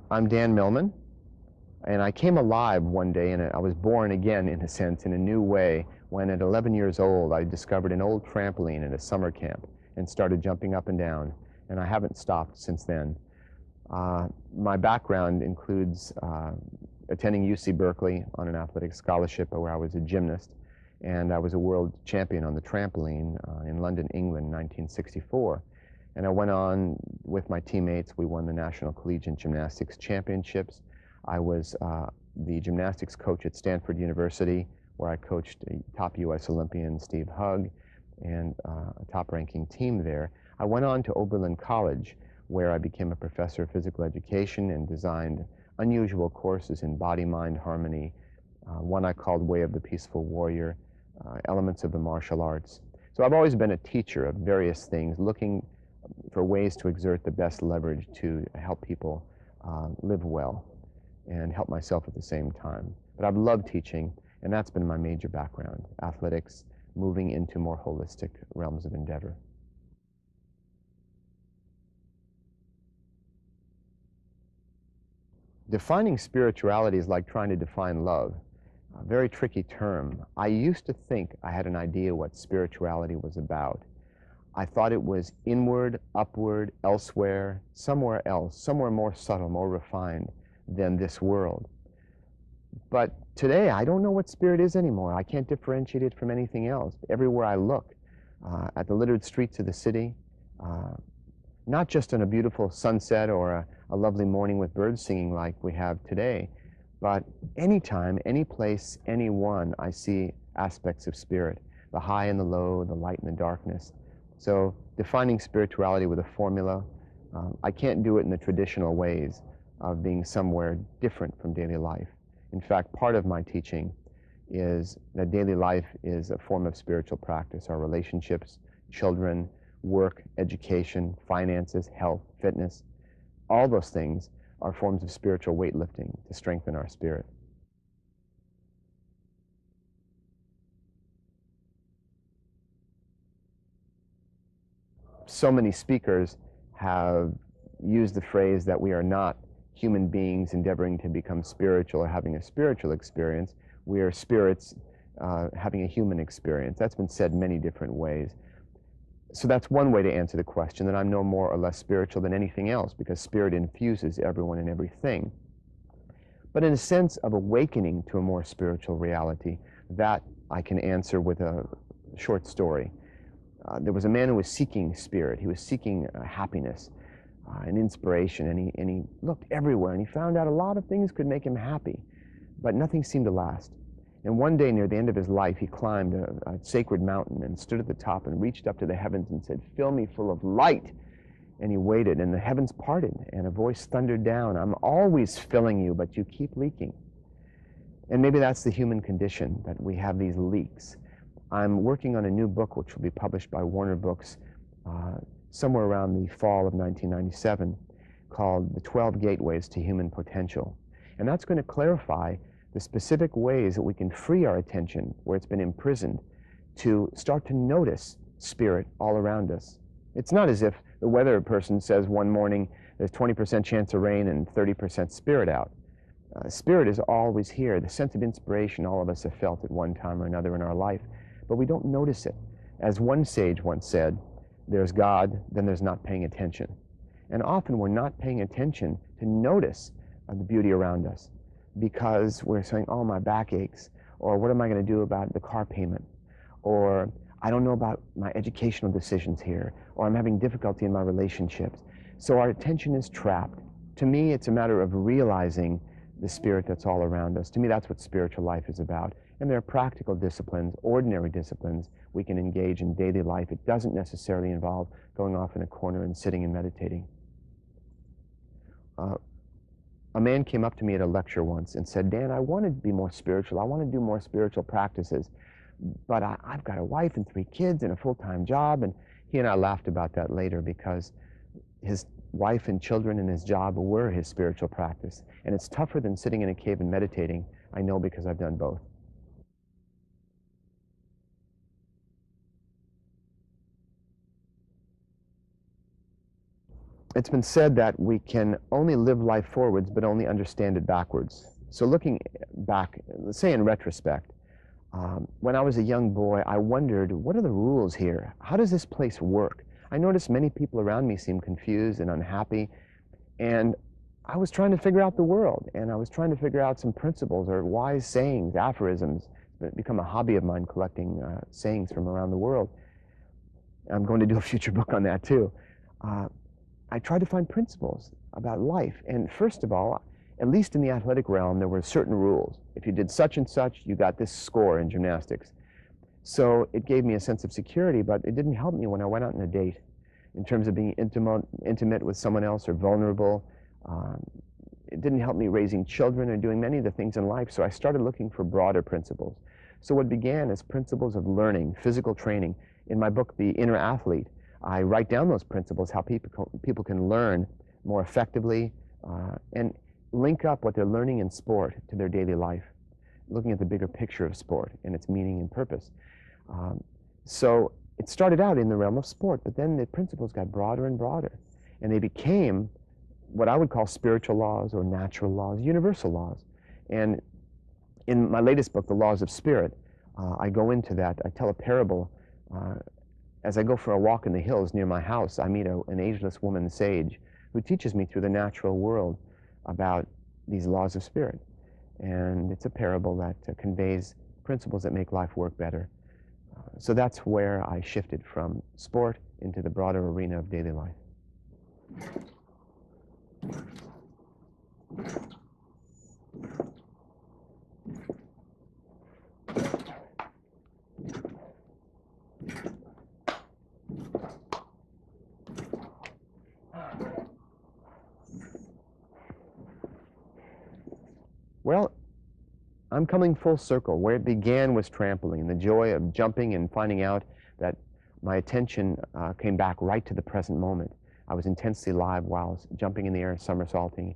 I'm Dan Millman, and I came alive one day, and I was born again, in a sense, in a new way, when at 11 years old I discovered an old trampoline at a summer camp and started jumping up and down, and I haven't stopped since then. My background includes attending UC Berkeley on an athletic scholarship where I was a gymnast, and I was a world champion on the trampoline in London, England, 1964. And I went on with my teammates. We won the National Collegiate Gymnastics Championships. I was the gymnastics coach at Stanford University, where I coached a top U.S. Olympian, Steve Hugg, and a top-ranking team there. I went on to Oberlin College, where I became a professor of physical education and designed unusual courses in body-mind harmony, one I called Way of the Peaceful Warrior, elements of the martial arts. So I've always been a teacher of various things, looking for ways to exert the best leverage to help people live well and help myself at the same time. But I've loved teaching, and that's been my major background, athletics, moving into more holistic realms of endeavor. Defining spirituality is like trying to define love. A very tricky term. I used to think I had an idea what spirituality was about. I thought it was inward, upward, elsewhere, somewhere else, somewhere more subtle, more refined than this world. But today, I don't know what spirit is anymore. I can't differentiate it from anything else. Everywhere I look, at the littered streets of the city, not just on a beautiful sunset or a lovely morning with birds singing like we have today, but anytime, any place, anyone, I see aspects of spirit, the high and the low, the light and the darkness. So defining spirituality with a formula, I can't do it in the traditional ways of being somewhere different from daily life. In fact, part of my teaching is that daily life is a form of spiritual practice. Our relationships, children, work, education, finances, health, fitness, all those things are forms of spiritual weightlifting to strengthen our spirit. So many speakers have used the phrase that we are not human beings endeavoring to become spiritual or having a spiritual experience. We are spirits having a human experience. That's been said many different ways. So that's one way to answer the question, that I'm no more or less spiritual than anything else, because spirit infuses everyone and everything. But in a sense of awakening to a more spiritual reality, that I can answer with a short story. There was a man who was seeking spirit. He was seeking happiness and inspiration, and he looked everywhere, and he found out a lot of things could make him happy, but nothing seemed to last. And one day, near the end of his life, he climbed a sacred mountain and stood at the top and reached up to the heavens and said, "Fill me full of light." And he waited, and the heavens parted, and a voice thundered down, "I'm always filling you, but you keep leaking." And maybe that's the human condition, that we have these leaks. I'm working on a new book which will be published by Warner Books somewhere around the fall of 1997, called The 12 Gateways to Human Potential. And that's going to clarify the specific ways that we can free our attention, where it's been imprisoned, to start to notice spirit all around us. It's not as if the weather person says one morning there's 20% chance of rain and 30% spirit out. Spirit is always here. The sense of inspiration all of us have felt at one time or another in our life, but we don't notice it. As one sage once said, there's God, then there's not paying attention. And often we're not paying attention to notice the beauty around us, because we're saying, "Oh, my back aches," or "What am I going to do about the car payment?" or "I don't know about my educational decisions here," or "I'm having difficulty in my relationships." So our attention is trapped. To me, it's a matter of realizing the spirit that's all around us. To me, that's what spiritual life is about. And there are practical disciplines, ordinary disciplines we can engage in daily life. It doesn't necessarily involve going off in a corner and sitting and meditating. A man came up to me at a lecture once and said, "Dan, I want to be more spiritual. I want to do more spiritual practices, but I've got a wife and 3 kids and a full-time job." And he and I laughed about that later, because his wife and children and his job were his spiritual practice. And it's tougher than sitting in a cave and meditating. I know, because I've done both. It's been said that we can only live life forwards, but only understand it backwards. So looking back, let's say in retrospect, when I was a young boy, I wondered, what are the rules here? How does this place work? I noticed many people around me seemed confused and unhappy, and I was trying to figure out the world, and I was trying to figure out some principles or wise sayings, aphorisms. It's become a hobby of mine, collecting sayings from around the world. I'm going to do a future book on that too. I tried to find principles about life. And first of all, at least in the athletic realm, there were certain rules. If you did such and such, you got this score in gymnastics. So it gave me a sense of security, but it didn't help me when I went out on a date in terms of being intimate with someone else or vulnerable. It didn't help me raising children or doing many of the things in life. So I started looking for broader principles. So what began as principles of learning, physical training. In my book, The Inner Athlete, I write down those principles, how people can learn more effectively and link up what they're learning in sport to their daily life, looking at the bigger picture of sport and its meaning and purpose. So it started out in the realm of sport, but then the principles got broader and broader, and they became what I would call spiritual laws or natural laws, universal laws. And in my latest book, The Laws of Spirit, I go into that. I tell a parable. As I go for a walk in the hills near my house, I meet an ageless woman sage who teaches me through the natural world about these laws of spirit. And it's a parable that conveys principles that make life work better. So that's where I shifted from sport into the broader arena of daily life. Well, I'm coming full circle. Where it began was trampoline, the joy of jumping and finding out that my attention came back right to the present moment. I was intensely live while jumping in the air, somersaulting.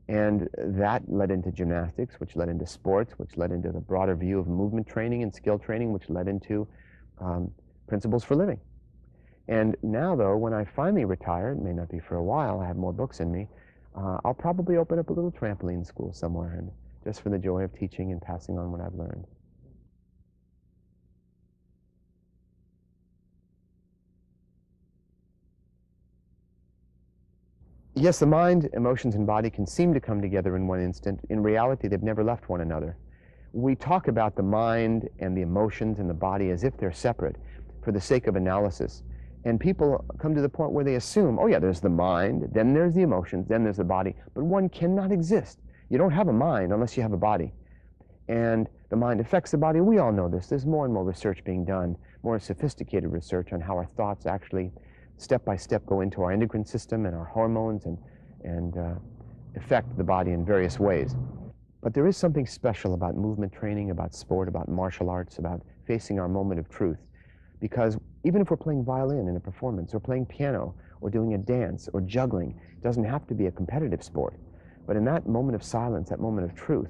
And that led into gymnastics, which led into sports, which led into the broader view of movement training and skill training, which led into principles for living. And now, though, when I finally retire, it may not be for a while, I have more books in me, I'll probably open up a little trampoline school somewhere, and just for the joy of teaching and passing on what I've learned. Yes, the mind, emotions, and body can seem to come together in one instant. In reality, they've never left one another. We talk about the mind and the emotions and the body as if they're separate for the sake of analysis. And people come to the point where they assume, oh yeah, there's the mind, then there's the emotions, then there's the body. But one cannot exist. You don't have a mind unless you have a body. And the mind affects the body. We all know this. There's more and more research being done, more sophisticated research on how our thoughts actually step by step go into our endocrine system and our hormones and affect the body in various ways. But there is something special about movement training, about sport, about martial arts, about facing our moment of truth. Because even if we're playing violin in a performance, or playing piano, or doing a dance, or juggling, it doesn't have to be a competitive sport. But in that moment of silence, that moment of truth,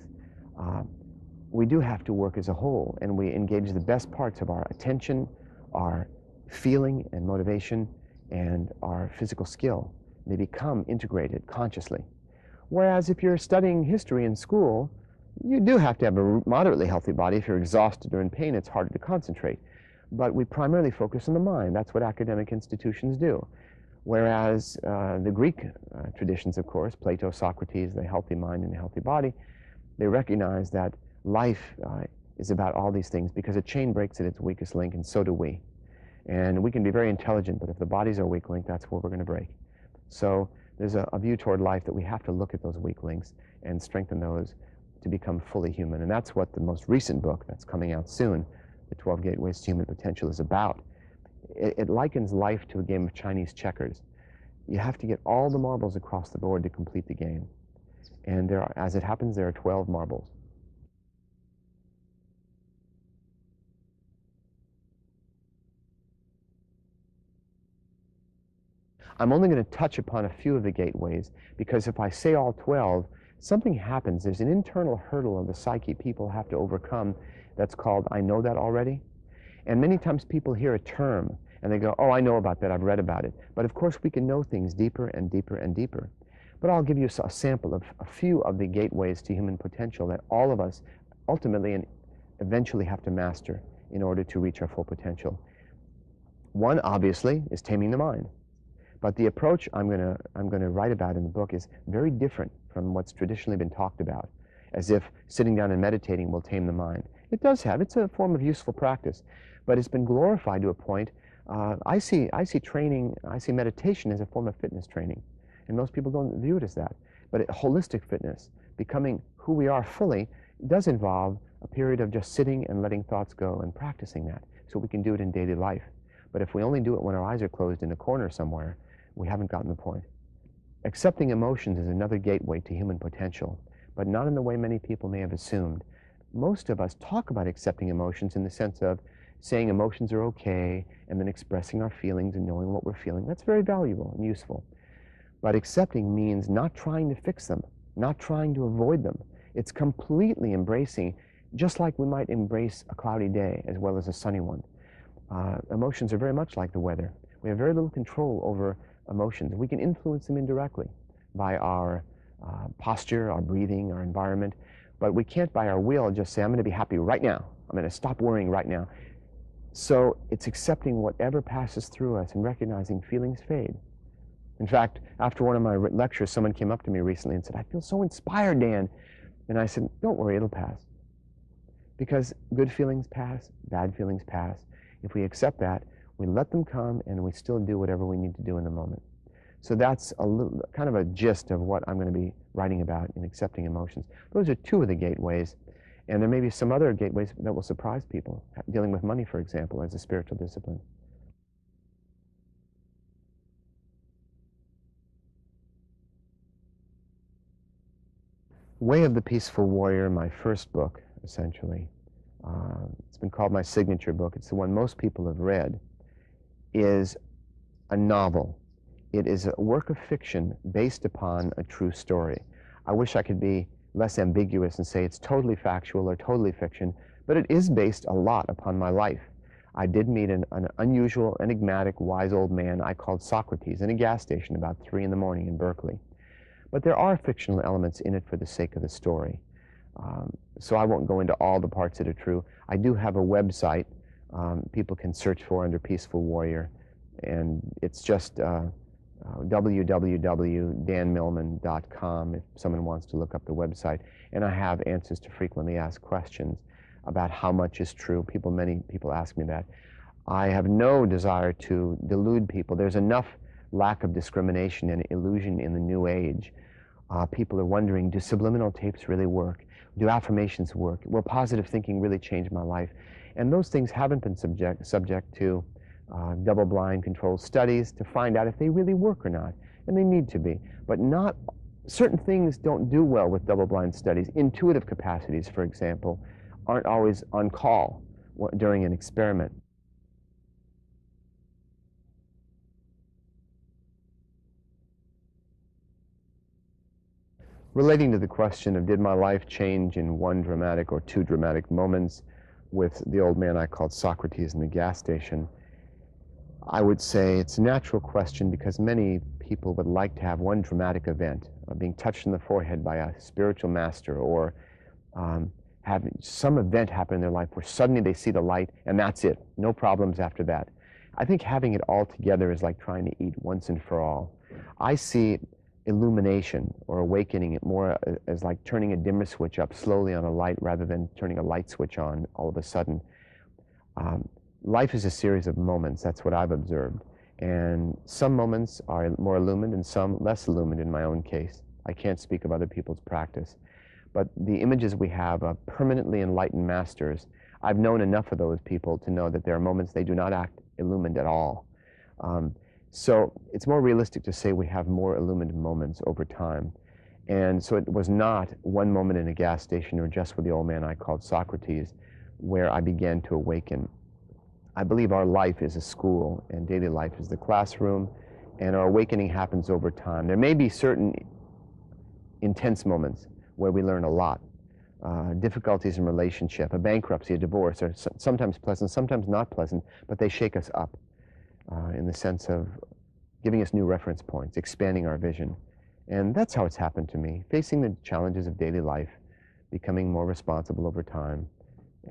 we do have to work as a whole, and we engage the best parts of our attention, our feeling and motivation, and our physical skill. They become integrated consciously. Whereas if you're studying history in school, you do have to have a moderately healthy body. If you're exhausted or in pain, it's harder to concentrate. But we primarily focus on the mind. That's what academic institutions do. Whereas the Greek traditions, of course, Plato, Socrates, the healthy mind and the healthy body, they recognize that life is about all these things because a chain breaks at its weakest link, and so do we. And we can be very intelligent, but if the body's our weak link, that's where we're going to break. So there's a view toward life that we have to look at those weak links and strengthen those to become fully human. And that's what the most recent book that's coming out soon, The 12 Gateways to Human Potential, is about. It likens life to a game of Chinese checkers. You have to get all the marbles across the board to complete the game. And there are, as it happens, there are 12 marbles. I'm only going to touch upon a few of the gateways, because if I say all 12, something happens. There's an internal hurdle of the psyche people have to overcome that's called, I know that already. And many times people hear a term, And they go, oh, I know about that, I've read about it. But of course we can know things deeper and deeper and deeper. But I'll give you a sample of a few of the gateways to human potential that all of us ultimately and eventually have to master in order to reach our full potential. One, obviously, is taming the mind. But the approach I'm going to write about in the book is very different from what's traditionally been talked about, as if sitting down and meditating will tame the mind. It does have. It's a form of useful practice, but it's been glorified to a point. I see meditation as a form of fitness training, and most people don't view it as that. But holistic fitness, becoming who we are fully, does involve a period of just sitting and letting thoughts go and practicing that, so we can do it in daily life. But if we only do it when our eyes are closed in a corner somewhere, we haven't gotten the point. Accepting emotions is another gateway to human potential, but not in the way many people may have assumed. Most of us talk about accepting emotions in the sense of saying emotions are okay, and then expressing our feelings and knowing what we're feeling. That's very valuable and useful. But accepting means not trying to fix them, not trying to avoid them. It's completely embracing, just like we might embrace a cloudy day as well as a sunny one. Emotions are very much like the weather. We have very little control over emotions. We can influence them indirectly by our posture, our breathing, our environment, but we can't by our will just say, I'm going to be happy right now. I'm going to stop worrying right now. So it's accepting whatever passes through us and recognizing feelings fade. In fact, after one of my lectures, someone came up to me recently and said, I feel so inspired, Dan. And I said, don't worry, it'll pass. Because good feelings pass, bad feelings pass. If we accept that, we let them come and we still do whatever we need to do in the moment. So that's kind of a gist of what I'm going to be writing about in accepting emotions. Those are two of the gateways. And there may be some other gateways that will surprise people, dealing with money, for example, as a spiritual discipline. Way of the Peaceful Warrior, my first book, essentially. It's been called my signature book. It's the one most people have read. Is a novel. It is a work of fiction based upon a true story. I wish I could be less ambiguous and say it's totally factual or totally fiction, but it is based a lot upon my life. I did meet an unusual, enigmatic, wise old man I called Socrates in a gas station about 3 in the morning in Berkeley. But there are fictional elements in it for the sake of the story. So I won't go into all the parts that are true. I do have a website people can search for under Peaceful Warrior, and it's just www.danmillman.com if someone wants to look up the website. And I have answers to frequently asked questions about how much is true. Many people ask me that. I have no desire to delude people. There's enough lack of discrimination and illusion in the new age. People are wondering, do subliminal tapes really work? Do affirmations work? Will positive thinking really change my life? And those things haven't been subject to double-blind controlled studies to find out if they really work or not. And they need to be. But not certain things don't do well with double-blind studies. Intuitive capacities, for example, aren't always on call during an experiment. Relating to the question of did my life change in one dramatic or two dramatic moments with the old man I called Socrates in the gas station, I would say it's a natural question because many people would like to have one dramatic event, being touched in the forehead by a spiritual master, or having some event happen in their life where suddenly they see the light and that's it, no problems after that. I think having it all together is like trying to eat once and for all. I see illumination or awakening it more as like turning a dimmer switch up slowly on a light rather than turning a light switch on all of a sudden. Life is a series of moments. That's what I've observed. And some moments are more illumined and some less illumined in my own case. I can't speak of other people's practice. But the images we have of permanently enlightened masters, I've known enough of those people to know that there are moments they do not act illumined at all. So it's more realistic to say we have more illumined moments over time. And so it was not one moment in a gas station or just with the old man I called Socrates where I began to awaken. I believe our life is a school and daily life is the classroom, and our awakening happens over time. There may be certain intense moments where we learn a lot. Difficulties in relationship, a bankruptcy, a divorce are sometimes pleasant, sometimes not pleasant, but they shake us up. in the sense of giving us new reference points, expanding our vision. And that's how it's happened to me, facing the challenges of daily life, becoming more responsible over time,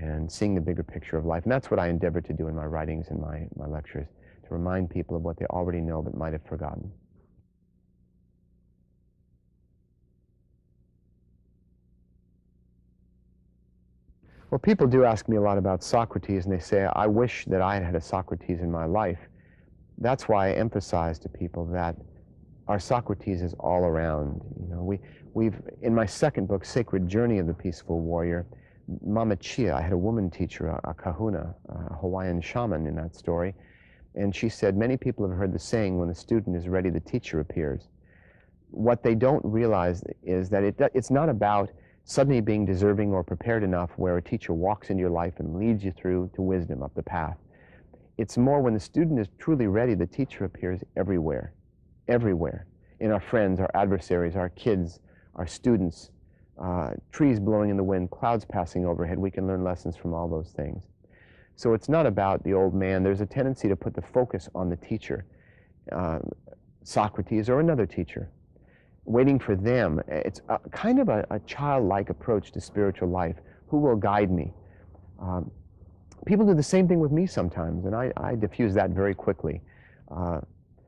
and seeing the bigger picture of life. And that's what I endeavor to do in my writings and my lectures, to remind people of what they already know but might have forgotten. Well, people do ask me a lot about Socrates, and they say, I wish that I had had a Socrates in my life. That's why I emphasize to people that our Socrates is all around. You know, we've in my second book, Sacred Journey of the Peaceful Warrior, Mama Chia, I had a woman teacher, a kahuna, a Hawaiian shaman in that story, and she said, many people have heard the saying, when the student is ready, the teacher appears. What they don't realize is that it's not about suddenly being deserving or prepared enough where a teacher walks into your life and leads you through to wisdom up the path. It's more when the student is truly ready, the teacher appears everywhere, everywhere. In our friends, our adversaries, our kids, our students, trees blowing in the wind, clouds passing overhead. We can learn lessons from all those things. So it's not about the old man. There's a tendency to put the focus on the teacher, Socrates or another teacher, waiting for them. It's kind of a childlike approach to spiritual life. Who will guide me? People do the same thing with me sometimes, and I diffuse that very quickly.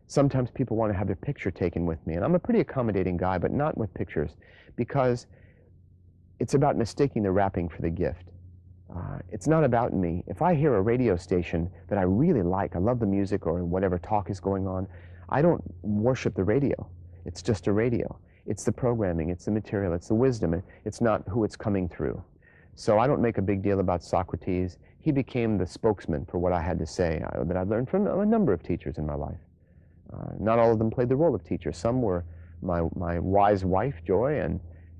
Sometimes people want to have their picture taken with me, and I'm a pretty accommodating guy, but not with pictures, because it's about mistaking the wrapping for the gift. It's not about me. If I hear a radio station that I really like, I love the music or whatever talk is going on, I don't worship the radio. It's just a radio. It's the programming, it's the material, it's the wisdom, it's not who it's coming through. So I don't make a big deal about Socrates. He became the spokesman for what I had to say that I've learned from a number of teachers in my life. Not all of them played the role of teacher. Some were my wise wife, Joy,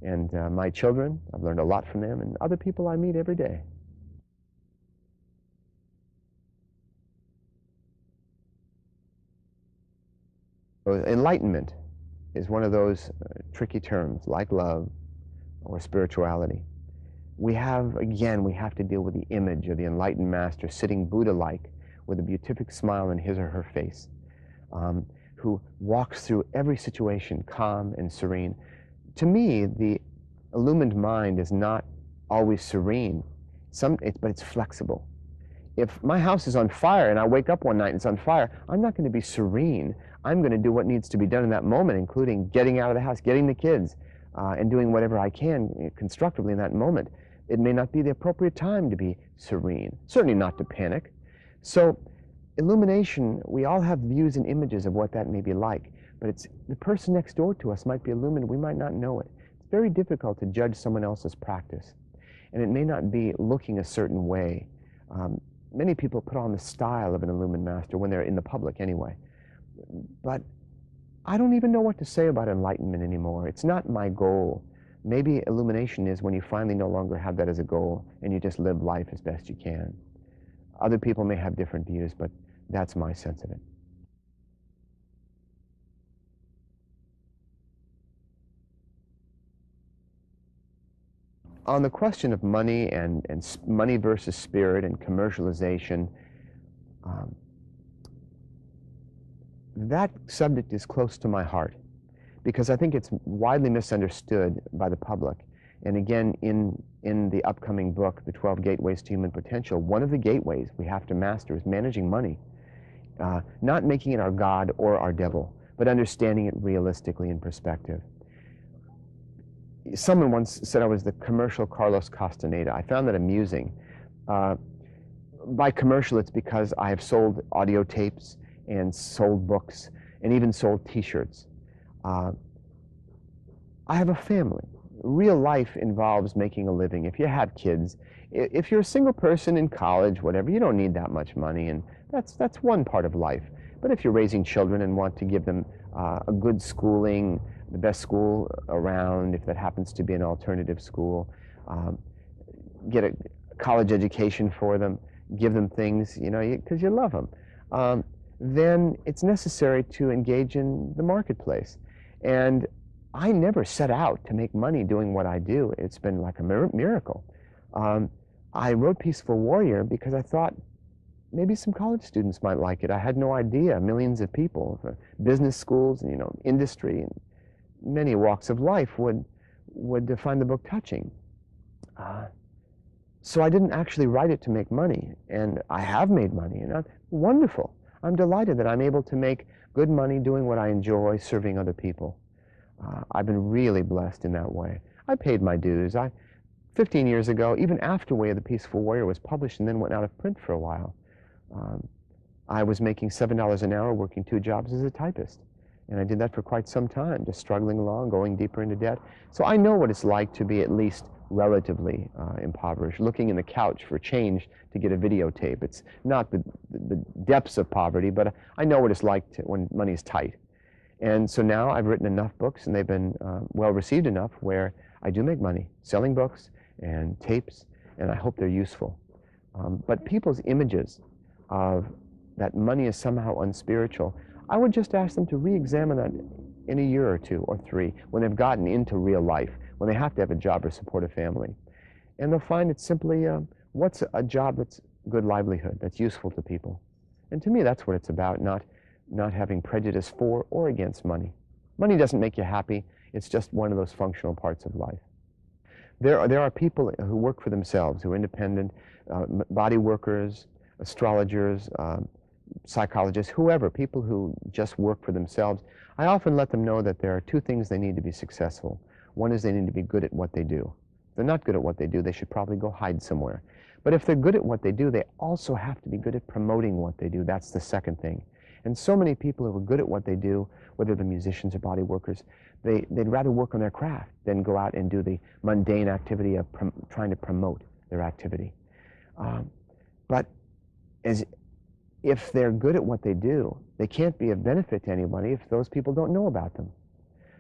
and my children. I've learned a lot from them, and other people I meet every day. So enlightenment is one of those tricky terms, like love or spirituality. We have to deal with the image of the enlightened master sitting Buddha-like with a beatific smile on his or her face, who walks through every situation calm and serene. To me, the illumined mind is not always serene, but it's flexible. If my house is on fire and I wake up one night and it's on fire, I'm not going to be serene. I'm going to do what needs to be done in that moment, including getting out of the house, getting the kids, and doing whatever I can constructively in that moment. It may not be the appropriate time to be serene, certainly not to panic. So illumination, we all have views and images of what that may be like, but it's the person next door to us might be illumined, we might not know it. It's very difficult to judge someone else's practice, and it may not be looking a certain way. Many people put on the style of an illumined master when they're in the public anyway. But I don't even know what to say about enlightenment anymore. It's not my goal. Maybe illumination is when you finally no longer have that as a goal and you just live life as best you can. Other people may have different views, but that's my sense of it. On the question of money and money versus spirit and commercialization, that subject is close to my heart because I think it's widely misunderstood by the public. And again, in the upcoming book, The 12 Gateways to Human Potential, one of the gateways we have to master is managing money. Not making it our God or our devil, but understanding it realistically in perspective. Someone once said I was the commercial Carlos Castaneda. I found that amusing. By commercial, it's because I have sold audio tapes and sold books and even sold T-shirts. I have a family. Real life involves making a living. If you have kids, if you're a single person in college, whatever, you don't need that much money, and that's one part of life. But if you're raising children and want to give them a good schooling, the best school around, if that happens to be an alternative school, get a college education for them, give them things, you know, because you love them, then it's necessary to engage in the marketplace. And I never set out to make money doing what I do. It's been like a miracle. I wrote Peaceful Warrior because I thought maybe some college students might like it. I had no idea. Millions of people, business schools, you know, industry, and many walks of life would find the book touching. So I didn't actually write it to make money, and I have made money, and I'm wonderful. I'm delighted that I'm able to make good money doing what I enjoy, serving other people. I've been really blessed in that way. I paid my dues. 15 years ago, even after Way of the Peaceful Warrior was published and then went out of print for a while, I was making $7 an hour working 2 jobs as a typist. And I did that for quite some time, just struggling along, going deeper into debt. So I know what it's like to be at least relatively impoverished, looking in the couch for change to get a videotape. It's not the depths of poverty, but I know what it's like when money is tight. And so now I've written enough books, and they've been well received enough where I do make money selling books and tapes, and I hope they're useful. But people's images of that money is somehow unspiritual, I would just ask them to re-examine that in a year or 2 or 3 when they've gotten into real life, when they have to have a job or support a family. And they'll find it's simply, what's a job that's good livelihood, that's useful to people? And to me, that's what it's about, not having prejudice for or against money. Money doesn't make you happy. It's just one of those functional parts of life. There are people who work for themselves, who are independent, body workers, astrologers, psychologists, whoever, people who just work for themselves. I often let them know that there are 2 things they need to be successful. One is they need to be good at what they do. If they're not good at what they do, they should probably go hide somewhere. But if they're good at what they do, they also have to be good at promoting what they do. That's the second thing. And so many people who are good at what they do, whether they're musicians or body workers, they'd rather work on their craft than go out and do the mundane activity of trying to promote their activity. But if they're good at what they do, they can't be of benefit to anybody if those people don't know about them.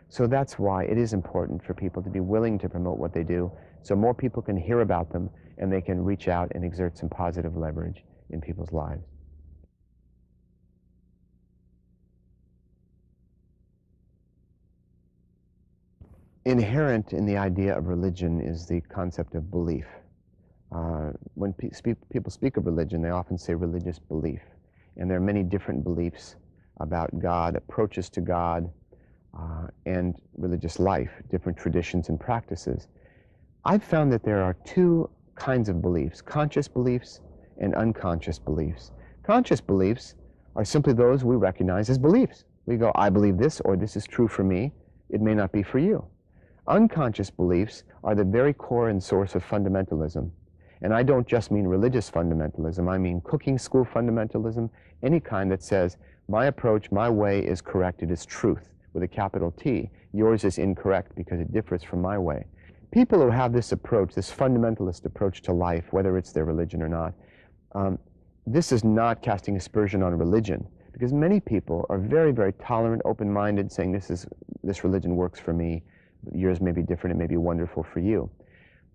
So that's why it is important for people to be willing to promote what they do, so more people can hear about them and they can reach out and exert some positive leverage in people's lives. Inherent in the idea of religion is the concept of belief. When people speak of religion, they often say religious belief. And there are many different beliefs about God, approaches to God, and religious life, different traditions and practices. I've found that there are 2 kinds of beliefs, conscious beliefs and unconscious beliefs. Conscious beliefs are simply those we recognize as beliefs. We go, I believe this, or this is true for me. It may not be for you. Unconscious beliefs are the very core and source of fundamentalism. And I don't just mean religious fundamentalism. I mean cooking school fundamentalism, any kind that says, my approach, my way is correct, it is truth, with a capital T. Yours is incorrect because it differs from my way. People who have this approach, this fundamentalist approach to life, whether it's their religion or not, this is not casting aspersion on religion, because many people are very, very tolerant, open-minded, saying this religion works for me, yours may be different, it may be wonderful for you.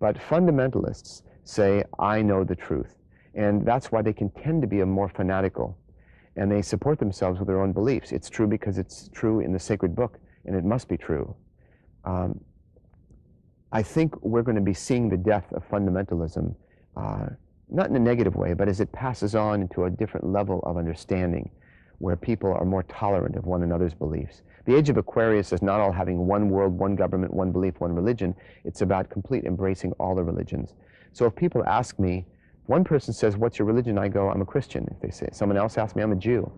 But fundamentalists say, I know the truth. And that's why they can tend to be more fanatical. And they support themselves with their own beliefs. It's true because it's true in the sacred book, and it must be true. I think we're going to be seeing the death of fundamentalism, not in a negative way, but as it passes on into a different level of understanding, where people are more tolerant of one another's beliefs. The age of Aquarius is not all having one world, one government, one belief, one religion. It's about complete embracing all the religions. So if people ask me, one person says, what's your religion? I go, I'm a Christian. If they say, someone else asks me, I'm a Jew.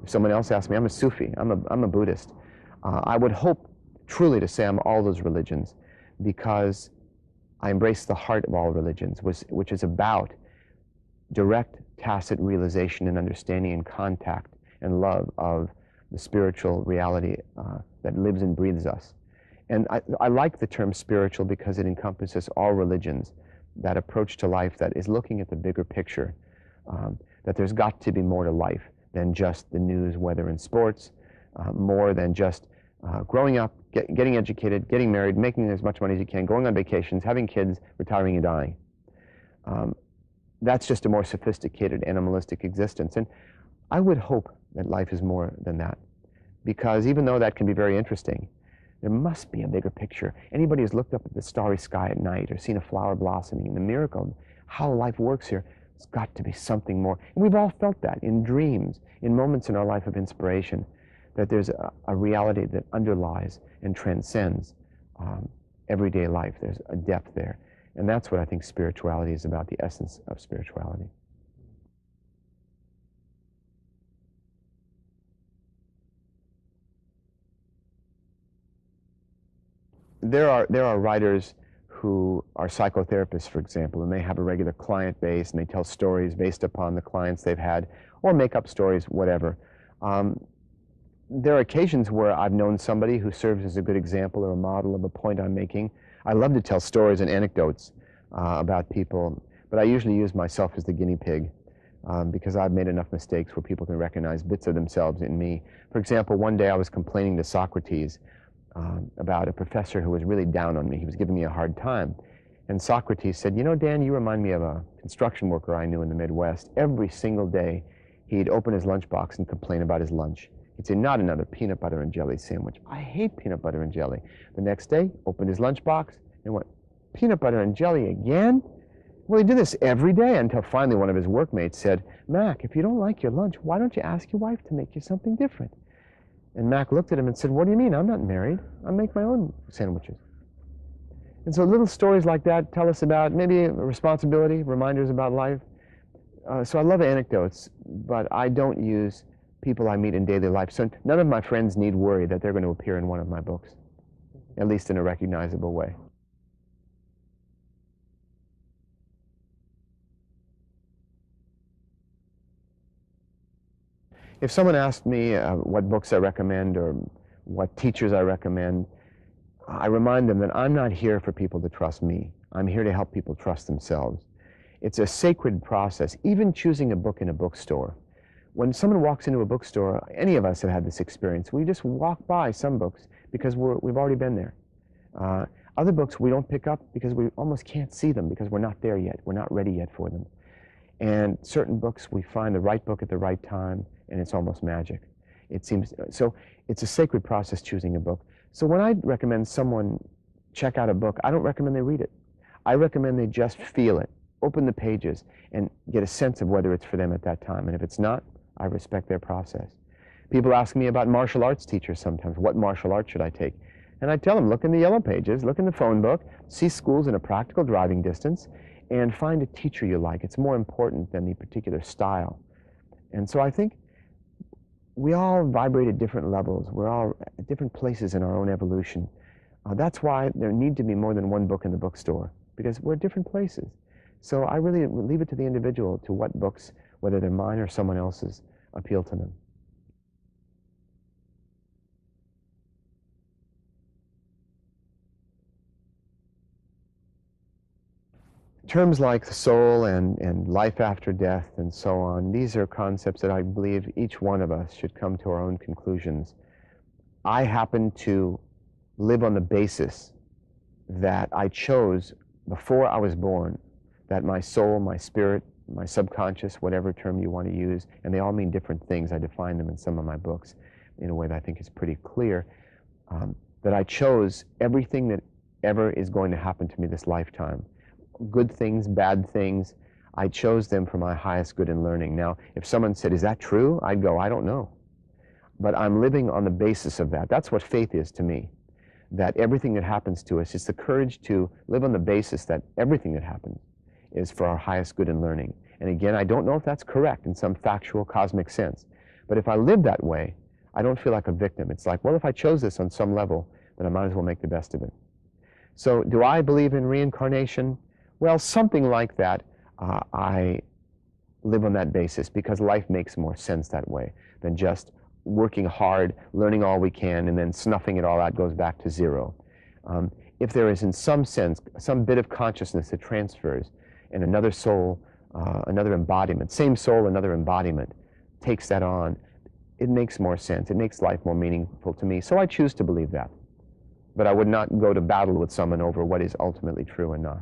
If someone else asks me, I'm a Sufi, I'm a Buddhist. I would hope truly to say I'm all those religions, because I embrace the heart of all religions, which is about direct, tacit realization and understanding and contact and love of the spiritual reality that lives and breathes us. And I like the term spiritual because it encompasses all religions, that approach to life that is looking at the bigger picture, that there's got to be more to life than just the news, weather, and sports, more than just growing up, getting educated, getting married, making as much money as you can, going on vacations, having kids, retiring and dying. That's just a more sophisticated animalistic existence. And I would hope that life is more than that, because even though that can be very interesting, there must be a bigger picture. Anybody who's looked up at the starry sky at night or seen a flower blossoming and the miracle of how life works here, It's got to be something more. And we've all felt that in dreams, in moments in our life of inspiration, that there's a reality that underlies and transcends everyday life. There's a depth there. And that's what I think spirituality is about, the essence of spirituality. There are writers who are psychotherapists, for example, and they have a regular client base, and they tell stories based upon the clients they've had, or make up stories, whatever. There are occasions where I've known somebody who serves as a good example or a model of a point I'm making. I love to tell stories and anecdotes about people, but I usually use myself as the guinea pig because I've made enough mistakes where people can recognize bits of themselves in me. For example, one day I was complaining to Socrates about a professor who was really down on me. He was giving me a hard time. And Socrates said, "You know, Dan, you remind me of a construction worker I knew in the Midwest. Every single day, he'd open his lunchbox and complain about his lunch. He'd say, 'Not another peanut butter and jelly sandwich. I hate peanut butter and jelly.' The next day, opened his lunchbox and went, 'Peanut butter and jelly again?' Well, he did this every day until finally one of his workmates said, 'Mac, if you don't like your lunch, why don't you ask your wife to make you something different?' And Mac looked at him and said, 'What do you mean? I'm not married. I make my own sandwiches.'" And so little stories like that tell us about maybe responsibility, reminders about life. So I love anecdotes, but I don't use people I meet in daily life. So none of my friends need worry that they're going to appear in one of my books, at least in a recognizable way. If someone asked me what books I recommend or what teachers I recommend, I remind them that I'm not here for people to trust me. I'm here to help people trust themselves. It's a sacred process, even choosing a book in a bookstore. When someone walks into a bookstore, any of us have had this experience, we just walk by some books because we've already been there. Other books we don't pick up because we almost can't see them because we're not there yet. We're not ready yet for them. And certain books, we find the right book at the right time, and it's almost magic. It seems, so it's a sacred process choosing a book. So when I recommend someone check out a book, I don't recommend they read it. I recommend they just feel it, open the pages, and get a sense of whether it's for them at that time. And if it's not, I respect their process. People ask me about martial arts teachers sometimes. What martial art should I take? And I tell them, look in the yellow pages, look in the phone book, see schools in a practical driving distance, and find a teacher you like. It's more important than the particular style. And so I think we all vibrate at different levels. We're all at different places in our own evolution. That's why there need to be more than one book in the bookstore, because we're at different places. So I really leave it to the individual to what books, whether they're mine or someone else's, appeal to them. Terms like the soul and life after death and so on, these are concepts that I believe each one of us should come to our own conclusions. I happen to live on the basis that I chose before I was born that my soul, my spirit, my subconscious, whatever term you want to use, and they all mean different things. I define them in some of my books in a way that I think is pretty clear, that I chose everything that ever is going to happen to me this lifetime. Good things, bad things, I chose them for my highest good and learning. Now, if someone said, is that true? I'd go, I don't know. But I'm living on the basis of that. That's what faith is to me, that everything that happens to us is the courage to live on the basis that everything that happens is for our highest good and learning. And again, I don't know if that's correct in some factual cosmic sense, but if I live that way, I don't feel like a victim. It's like, well, if I chose this on some level, then I might as well make the best of it. So do I believe in reincarnation? Well, something like that. I live on that basis because life makes more sense that way than just working hard, learning all we can, and then snuffing it all out goes back to zero. If there is in some sense, some bit of consciousness that transfers and another soul, another embodiment, same soul, another embodiment, takes that on, it makes more sense. It makes life more meaningful to me. So I choose to believe that. But I would not go to battle with someone over what is ultimately true and not.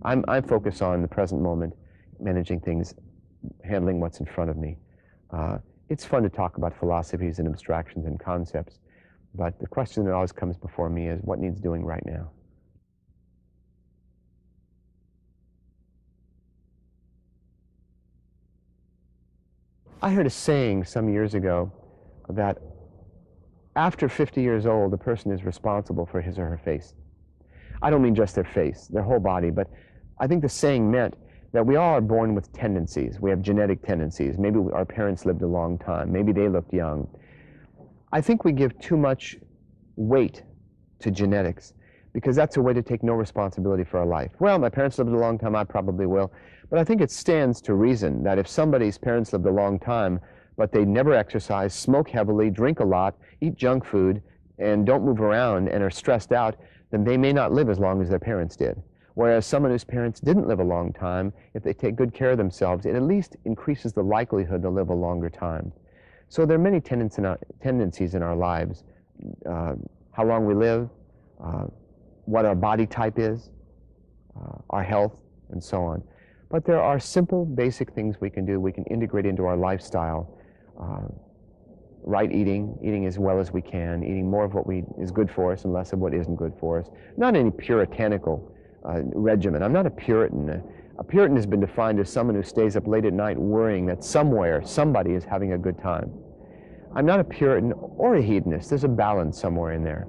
I'm focused on the present moment, managing things, handling what's in front of me. It's fun to talk about philosophies and abstractions and concepts, but the question that always comes before me is what needs doing right now? I heard a saying some years ago that after 50 years old, a person is responsible for his or her face. I don't mean just their face, their whole body, but I think the saying meant that we all are born with tendencies. We have genetic tendencies. Maybe our parents lived a long time. Maybe they looked young. I think we give too much weight to genetics because that's a way to take no responsibility for our life. Well, my parents lived a long time, I probably will. But I think it stands to reason that if somebody's parents lived a long time, but they never exercise, smoke heavily, drink a lot, eat junk food, and don't move around and are stressed out, then they may not live as long as their parents did. Whereas someone whose parents didn't live a long time, if they take good care of themselves, it at least increases the likelihood they'll live a longer time. So there are many tendencies in our lives. How long we live, what our body type is, our health, and so on. But there are simple, basic things we can do. We can integrate into our lifestyle. Right eating as well as we can, eating more of what is good for us and less of what isn't good for us. Not any puritanical regimen. I'm not a Puritan. A Puritan has been defined as someone who stays up late at night worrying that somewhere, somebody is having a good time. I'm not a Puritan or a hedonist. There's a balance somewhere in there.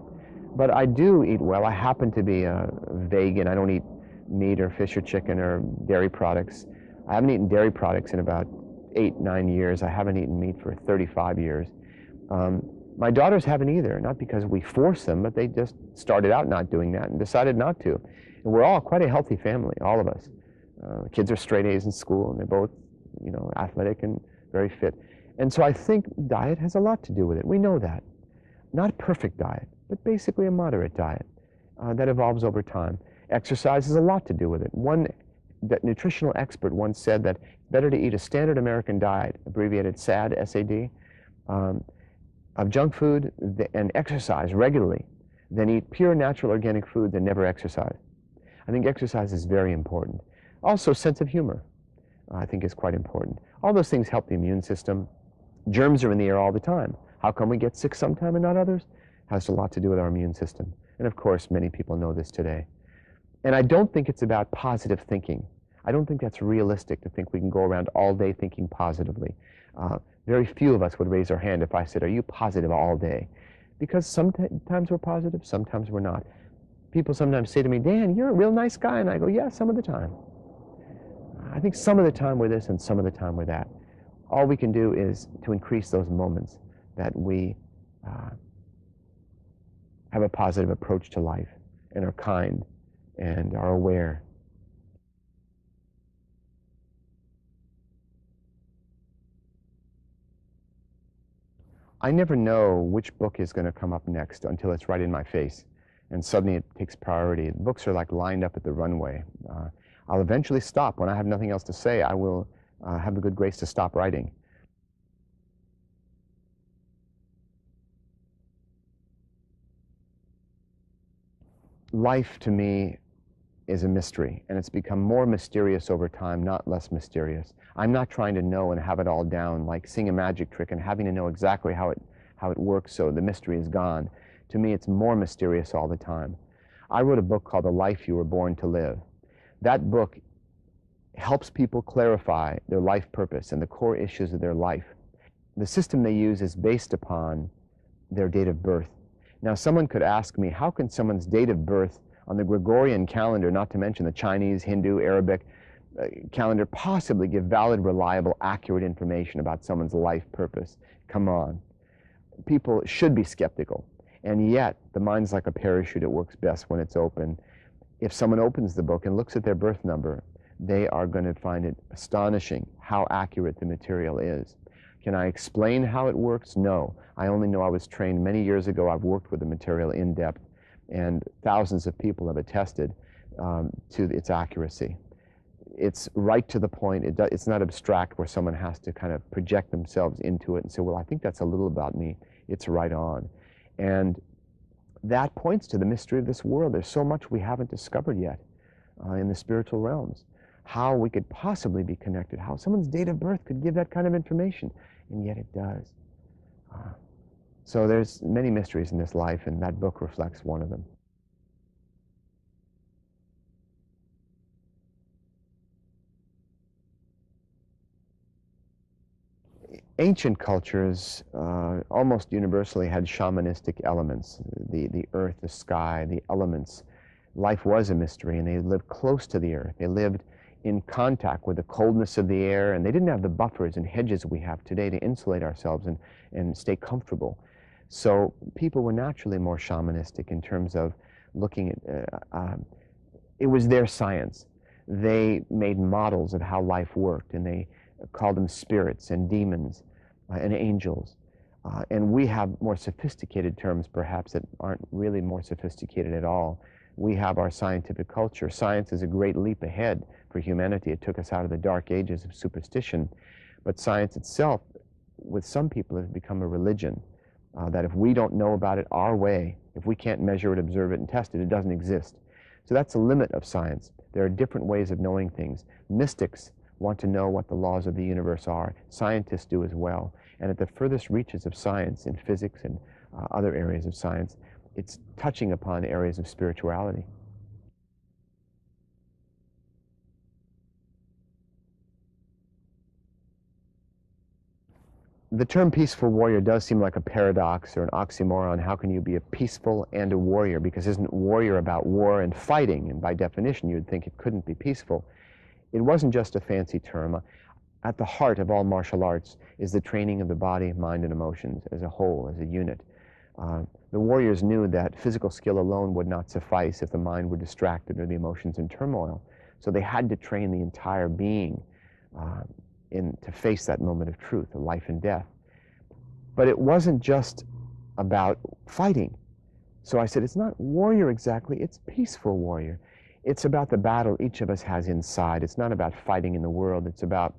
But I do eat well. I happen to be a vegan. I don't eat meat or fish or chicken or dairy products. I haven't eaten dairy products in about 8-9 years. I haven't eaten meat for 35 years. My daughters haven't either, not because we force them, but they just started out not doing that and decided not to. And we're all quite a healthy family, all of us. Kids are straight A's in school, and they're both, athletic and very fit. And so I think diet has a lot to do with it. We know that. Not a perfect diet, but basically a moderate diet that evolves over time. Exercise has a lot to do with it. One nutritional expert once said that it's better to eat a standard American diet, abbreviated SAD, S-A-D, of junk food and exercise regularly than eat pure natural organic foods and never exercise. I think exercise is very important. Also, sense of humor, I think, is quite important. All those things help the immune system. Germs are in the air all the time. How come we get sick sometime and not others? Has a lot to do with our immune system. And of course, many people know this today. And I don't think it's about positive thinking. I don't think that's realistic to think we can go around all day thinking positively. Very few of us would raise our hand if I said, "Are you positive all day?" Because sometimes we're positive, sometimes we're not. People sometimes say to me, "Dan, you're a real nice guy." And I go, "Yeah, some of the time." I think some of the time we're this and some of the time we're that. All we can do is to increase those moments that we have a positive approach to life and are kind and are aware. I never know which book is going to come up next until it's right in my face, and suddenly it takes priority. Books are like lined up at the runway. I'll eventually stop. When I have nothing else to say, I will have the good grace to stop writing. Life, to me, is a mystery, and it's become more mysterious over time, not less mysterious. I'm not trying to know and have it all down, like seeing a magic trick and having to know exactly how it works so the mystery is gone. To me, it's more mysterious all the time. I wrote a book called The Life You Were Born to Live. That book helps people clarify their life purpose and the core issues of their life. The system they use is based upon their date of birth. Now, someone could ask me, how can someone's date of birth on the Gregorian calendar, not to mention the Chinese, Hindu, Arabic calendar, possibly give valid, reliable, accurate information about someone's life purpose? Come on. People should be skeptical. And yet, the mind's like a parachute. It works best when it's open. If someone opens the book and looks at their birth number, they are going to find it astonishing how accurate the material is. Can I explain how it works? No. I only know I was trained many years ago. I've worked with the material in depth, and thousands of people have attested to its accuracy. It's right to the point. It's not abstract where someone has to kind of project themselves into it and say, well, I think that's a little about me. It's right on. And that points to the mystery of this world. There's so much we haven't discovered yet in the spiritual realms. How we could possibly be connected, how someone's date of birth could give that kind of information, and yet it does. So there's many mysteries in this life, and that book reflects one of them. Ancient cultures almost universally had shamanistic elements, the earth, the sky, the elements. Life was a mystery, and they lived close to the earth. They lived in contact with the coldness of the air, and they didn't have the buffers and hedges we have today to insulate ourselves and stay comfortable. So people were naturally more shamanistic in terms of looking at, it was their science. They made models of how life worked, and they called them spirits and demons and angels. And we have more sophisticated terms, perhaps, that aren't really more sophisticated at all. We have our scientific culture. Science is a great leap ahead for humanity. It took us out of the dark ages of superstition. But science itself, with some people, has become a religion. That if we don't know about it our way, if we can't measure it, observe it, and test it, it doesn't exist. So that's the limit of science. There are different ways of knowing things. Mystics want to know what the laws of the universe are. Scientists do as well. And at the furthest reaches of science, in physics and other areas of science, it's touching upon areas of spirituality. The term peaceful warrior does seem like a paradox or an oxymoron. How can you be a peaceful and a warrior? Because isn't warrior about war and fighting? And by definition, you'd think it couldn't be peaceful. It wasn't just a fancy term. At the heart of all martial arts is the training of the body, mind, and emotions as a whole, as a unit. The warriors knew that physical skill alone would not suffice if the mind were distracted or the emotions in turmoil. So they had to train the entire being to face that moment of truth, of life and death. But it wasn't just about fighting. So I said, it's not warrior exactly, it's peaceful warrior. It's about the battle each of us has inside. It's not about fighting in the world. It's about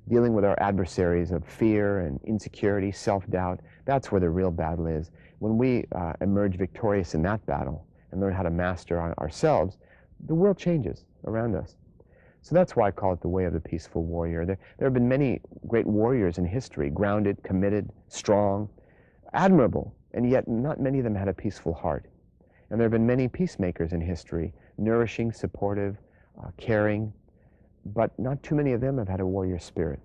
dealing with our adversaries of fear and insecurity, self-doubt. That's where the real battle is. When we emerge victorious in that battle and learn how to master ourselves, the world changes around us. So that's why I call it the way of the peaceful warrior. There have been many great warriors in history, grounded, committed, strong, admirable, and yet not many of them had a peaceful heart. And there have been many peacemakers in history, nourishing, supportive, caring, but not too many of them have had a warrior spirit.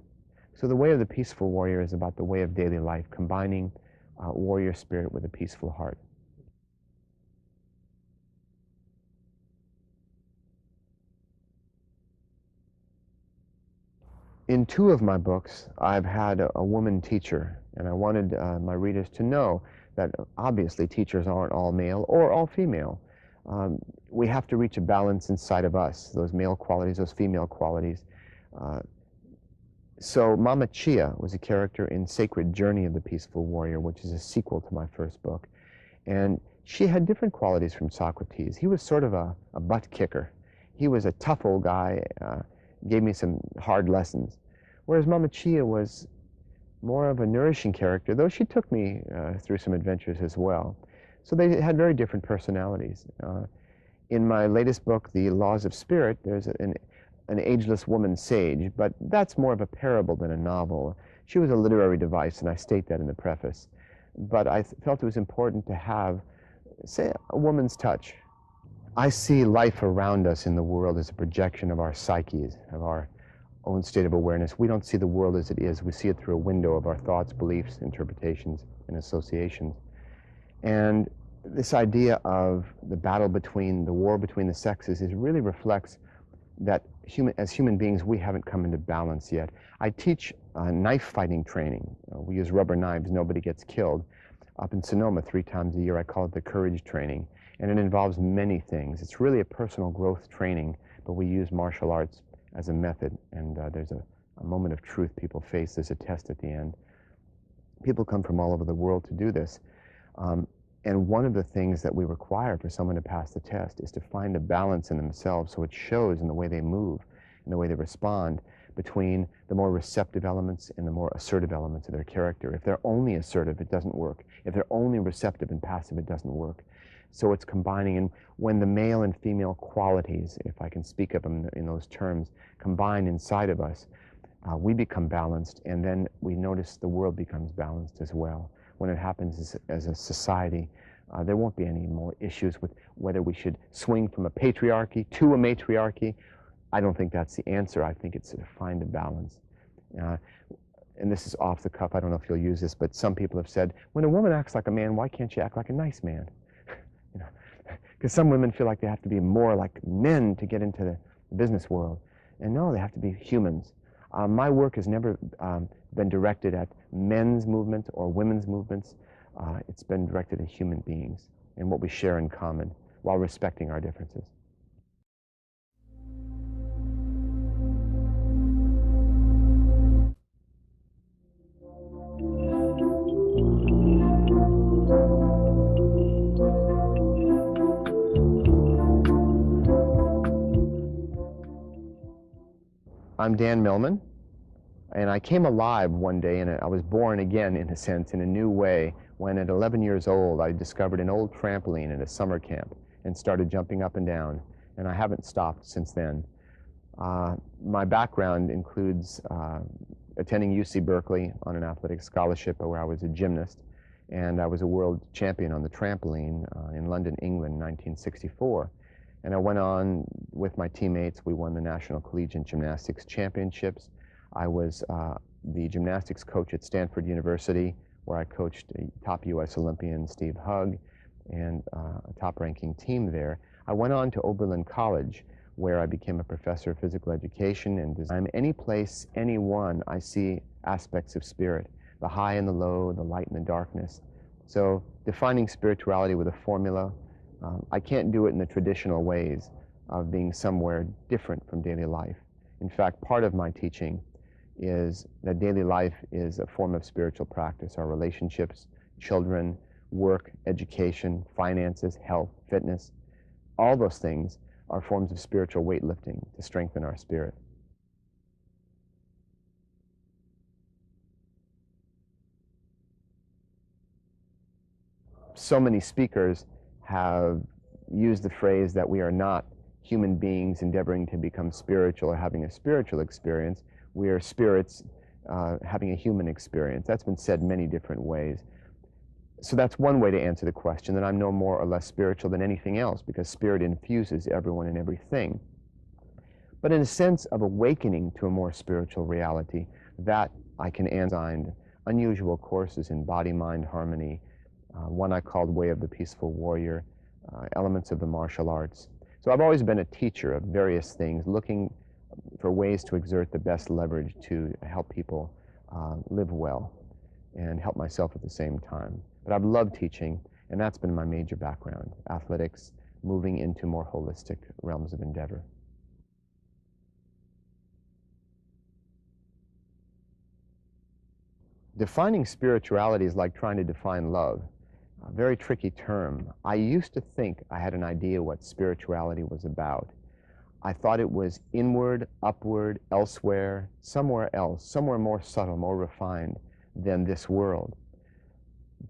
So the way of the peaceful warrior is about the way of daily life, combining warrior spirit with a peaceful heart. In 2 of my books, I've had a woman teacher, and I wanted my readers to know that obviously teachers aren't all male or all female. We have to reach a balance inside of us, those male qualities, those female qualities. So Mama Chia was a character in Sacred Journey of the Peaceful Warrior, which is a sequel to my first book. And she had different qualities from Socrates. He was sort of a butt kicker. He was a tough old guy, gave me some hard lessons. Whereas Mama Chia was more of a nourishing character, though she took me through some adventures as well. So they had very different personalities. In my latest book, The Laws of Spirit, there's an ageless woman sage, but that's more of a parable than a novel. She was a literary device, and I state that in the preface. But I felt it was important to have, say, a woman's touch. I see life around us in the world as a projection of our psyches, of our own state of awareness. We don't see the world as it is. We see it through a window of our thoughts, beliefs, interpretations, and associations. And this idea of the battle between, the war between the sexes, really reflects that as human beings, we haven't come into balance yet. I teach knife fighting training. We use rubber knives, nobody gets killed. Up in Sonoma 3 times a year, I call it the courage training. And it involves many things. It's really a personal growth training, but we use martial arts as a method. And there's a moment of truth people face. There's a test at the end. People come from all over the world to do this. And one of the things that we require for someone to pass the test is to find a balance in themselves, so it shows in the way they move, in the way they respond, between the more receptive elements and the more assertive elements of their character. If they're only assertive, it doesn't work. If they're only receptive and passive, it doesn't work. So it's combining, and when the male and female qualities, if I can speak of them in those terms, combine inside of us, we become balanced, and then we notice the world becomes balanced as well. When it happens as a society, there won't be any more issues with whether we should swing from a patriarchy to a matriarchy. I don't think that's the answer. I think it's to find a balance. and this is off the cuff, I don't know if you'll use this, but some people have said, when a woman acts like a man, why can't she act like a nice man? You know, because some women feel like they have to be more like men to get into the business world. And no, they have to be humans. My work has never been directed at men's movement or women's movements. It's been directed at human beings and what we share in common while respecting our differences. I'm Dan Millman, and I came alive one day, and I was born again, in a sense, in a new way, when at 11 years old I discovered an old trampoline at a summer camp and started jumping up and down, and I haven't stopped since then. My background includes attending UC Berkeley on an athletic scholarship where I was a gymnast, and I was a world champion on the trampoline in London, England, in 1964. And I went on with my teammates. We won the National Collegiate Gymnastics Championships. I was the gymnastics coach at Stanford University, where I coached a top U.S. Olympian, Steve Hugg, and a top-ranking team there. I went on to Oberlin College, where I became a professor of physical education and design. Any place, anyone, I see aspects of spirit, the high and the low, the light and the darkness. So defining spirituality with a formula, I can't do it in the traditional ways of being somewhere different from daily life. In fact, part of my teaching is that daily life is a form of spiritual practice. Our relationships, children, work, education, finances, health, fitness, all those things are forms of spiritual weightlifting to strengthen our spirit. So many speakers have used the phrase that we are not human beings endeavoring to become spiritual or having a spiritual experience. We are spirits having a human experience. That's been said many different ways. So that's one way to answer the question, that I'm no more or less spiritual than anything else, because spirit infuses everyone and everything. But in a sense of awakening to a more spiritual reality, that I can answer unusual courses in body-mind harmony, one I called Way of the Peaceful Warrior, elements of the martial arts. So I've always been a teacher of various things, looking for ways to exert the best leverage to help people live well and help myself at the same time. But I've loved teaching, and that's been my major background, athletics, moving into more holistic realms of endeavor. Defining spirituality is like trying to define love. A very tricky term. I used to think I had an idea what spirituality was about. I thought it was inward, upward, elsewhere, somewhere else, somewhere more subtle, more refined than this world.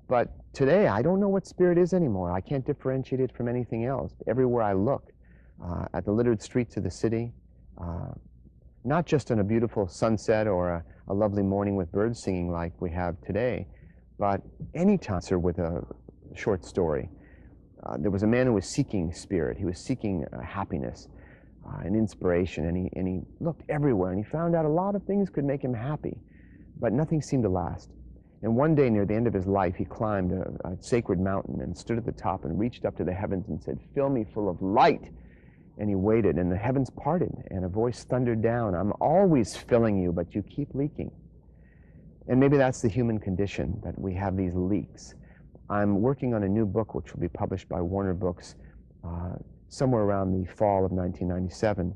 But today, I don't know what spirit is anymore. I can't differentiate it from anything else. Everywhere I look, at the littered streets of the city, not just on a beautiful sunset or a lovely morning with birds singing like we have today, but any time with a short story. There was a man who was seeking spirit. He was seeking happiness and inspiration, and he looked everywhere, and he found out a lot of things could make him happy, but nothing seemed to last. And one day near the end of his life, he climbed a sacred mountain and stood at the top and reached up to the heavens and said, "Fill me full of light." And he waited, and the heavens parted, and a voice thundered down, "I'm always filling you, but you keep leaking." And maybe that's the human condition, that we have these leaks. I'm working on a new book which will be published by Warner Books somewhere around the fall of 1997,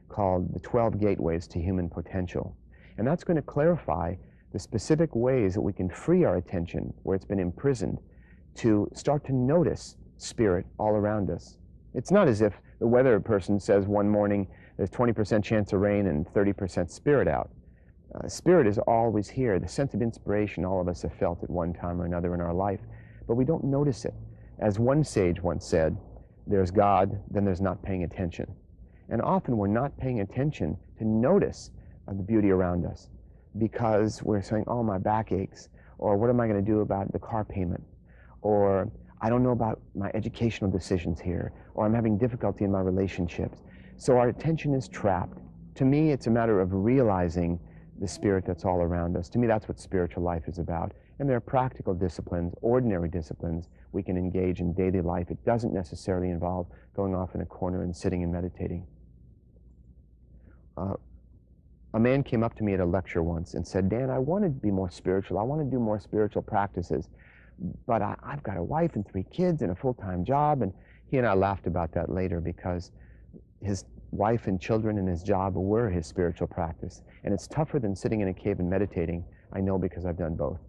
called The 12 Gateways to Human Potential. And that's going to clarify the specific ways that we can free our attention, where it's been imprisoned, to start to notice spirit all around us. It's not as if the weather person says one morning there's 20% chance of rain and 30% spirit out. Spirit is always here. The sense of inspiration all of us have felt at one time or another in our life, but we don't notice it. As one sage once said, there's God, then there's not paying attention. And often we're not paying attention to notice the beauty around us, because we're saying, oh, my back aches, or what am I going to do about the car payment, or I don't know about my educational decisions here, or I'm having difficulty in my relationships. So our attention is trapped. To me, it's a matter of realizing the spirit that's all around us. To me, that's what spiritual life is about. And there are practical disciplines, ordinary disciplines we can engage in daily life. It doesn't necessarily involve going off in a corner and sitting and meditating. A man came up to me at a lecture once and said, Dan, I want to be more spiritual. I want to do more spiritual practices, but I've got a wife and 3 kids and a full-time job. And he and I laughed about that later, because his wife and children and his job were his spiritual practice. And it's tougher than sitting in a cave and meditating, I know, because I've done both.